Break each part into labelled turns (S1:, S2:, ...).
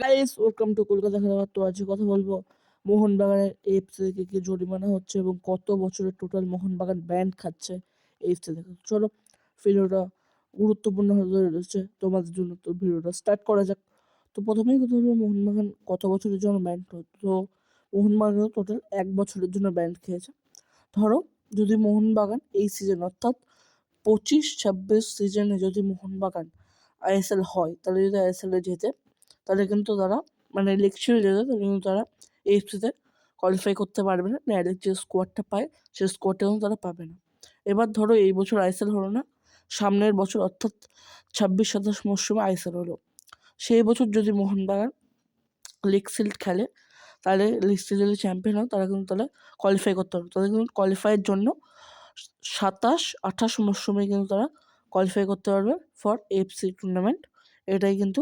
S1: Guys, welcome to Kolkata খেলাঘর। তো আজকে কথা বলবো মোহনবাগানের এএফসি থেকে কি জরিমানা হচ্ছে এবং কত বছরের টোটাল মোহনবাগান ব্যান্ড খাচ্ছে এএফসি থেকে। চলো, ভিডিওটা গুরুত্বপূর্ণ হয়ে রয়েছে তোমাদের জন্য, তো ভিডিওটা স্টার্ট করা যাক। তো প্রথমেই কথা বলবো মোহনবাগান কত বছরের জন্য ব্যান্ড। তো মোহনবাগান টোটাল 1 বছরের জন্য ব্যান্ড খেয়েছে। ধরো, যদি মোহনবাগান এই সিজন অর্থাৎ 25-26 সিজনে যদি মোহনবাগান আইএসএল হয়, তাহলে যদি আইএসএল এ যেতে, তাহলে কিন্তু তারা মানে লিগ শিল্ড যেতে, তাহলে কিন্তু তারা এএফসিতে কোয়ালিফাই করতে পারবে না। ডাইরেক্ট যে স্কোয়াডটা পায় সেই স্কোয়াডটা কিন্তু তারা পাবে না। এবার ধরো এই বছর আইএসএল হলো না, সামনের বছর অর্থাৎ 26-27 মরশুমে আইএসএল হলো। সেই বছর যদি মোহনবাগান লিগ শিল্ড খেলে, তাহলে লিগ শিল্ডে চ্যাম্পিয়ন হয়, তারা কিন্তু তাহলে কোয়ালিফাই করতে পারবে। তাদের কিন্তু কোয়ালিফাইয়ের জন্য 27-28 মরশুমে কিন্তু তারা কোয়ালিফাই করতে পারবে ফর এএফসি টুর্নামেন্ট। এটাই কিন্তু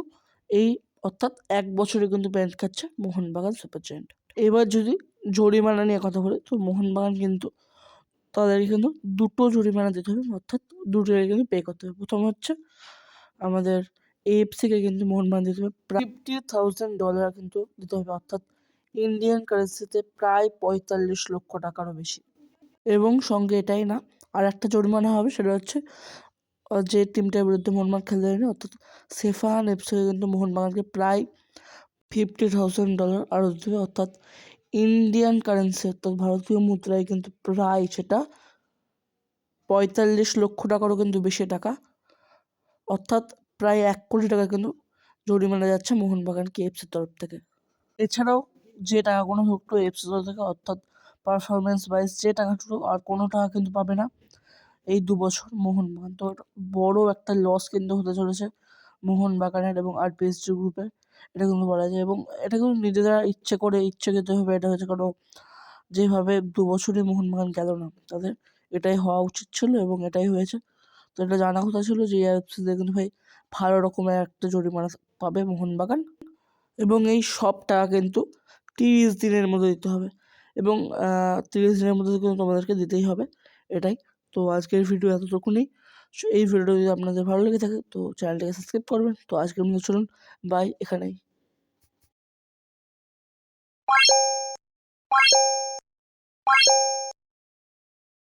S1: এই অর্থাৎ 1 বছরে কিন্তু ব্যান্ড খাচ্ছে মোহনবাগান সুপার জায়ান্ট। এবার যদি জরিমানা নিয়ে কথা বলি, তো মোহনবাগান কিন্তু তাদেরকে কিন্তু দুটো জরিমানা দিতে হবে, অর্থাৎ দুটোকে কিন্তু পে করতে হবে। প্রথম হচ্ছে আমাদের এএফসিকে কিন্তু মোহনবাগান দিতে হবে প্রায় $50,000 কিন্তু দিতে হবে, অর্থাৎ ইন্ডিয়ান কারেন্সিতে প্রায় 45 লক্ষ টাকারও বেশি। এবং সঙ্গে এটাই না, আর একটা জরিমানা হবে, সেটা হচ্ছে যে টিমটার বিরুদ্ধে মোহনবাগান খেলতে যায়নি অর্থাৎ সেফাহান এফসিকে কিন্তু মোহনবাগানকে প্রায় $50,000 আরও দিতে হবে, অর্থাৎ ইন্ডিয়ান কারেন্সি অর্থাৎ ভারতীয় মুদ্রায় কিন্তু প্রায় সেটা 45 লক্ষ টাকারও কিন্তু বেশি টাকা, অর্থাৎ প্রায় 1 কোটি টাকা কিন্তু জরিমানা যাচ্ছে মোহনবাগানকে এফসির তরফ থেকে। এছাড়াও যে টাকাগুলো ঢুকতো এফসির তরফ থেকে, অর্থাৎ পারফরমেন্স ওয়াইজ যে টাকা ঢুকতো, আর কোনো টাকা কিন্তু পাবে না এই 2 বছর মোহনবাগান। তো বড় একটা লস কিন্তু হতে চলেছে মোহনবাগানের এবং আরপিএসজি গ্রুপের, এটা কিন্তু বলা যায়। এবং এটা কিন্তু নিজেরা ইচ্ছে করে ইচ্ছাকৃতভাবে এটা হয়েছে, কারণ যেভাবে 2 বছরই মোহনবাগান গেল না, তাদের এটাই হওয়া উচিত ছিল এবং এটাই হয়েছে। তো এটা জানা কথা ছিল যে এআরএফসিতে কিন্তু ভাই ভালো রকমের একটা জরিমানা পাবে মোহনবাগান, এবং এই সব টাকা কিন্তু 30 দিনের মধ্যে দিতে হবে, এবং 30 দিনের মধ্যে কিন্তু তোমাদেরকে দিতেই হবে, এটাই। তো আজকের ভিডিও এতটুকুনি। এই ভিডিওটা যদি আপনাদের ভালো লেগে থাকে তো চ্যানেলটাকে সাবস্ক্রাইব করবেন। তো আজকের মতো চলুন, বাই, এখানেই।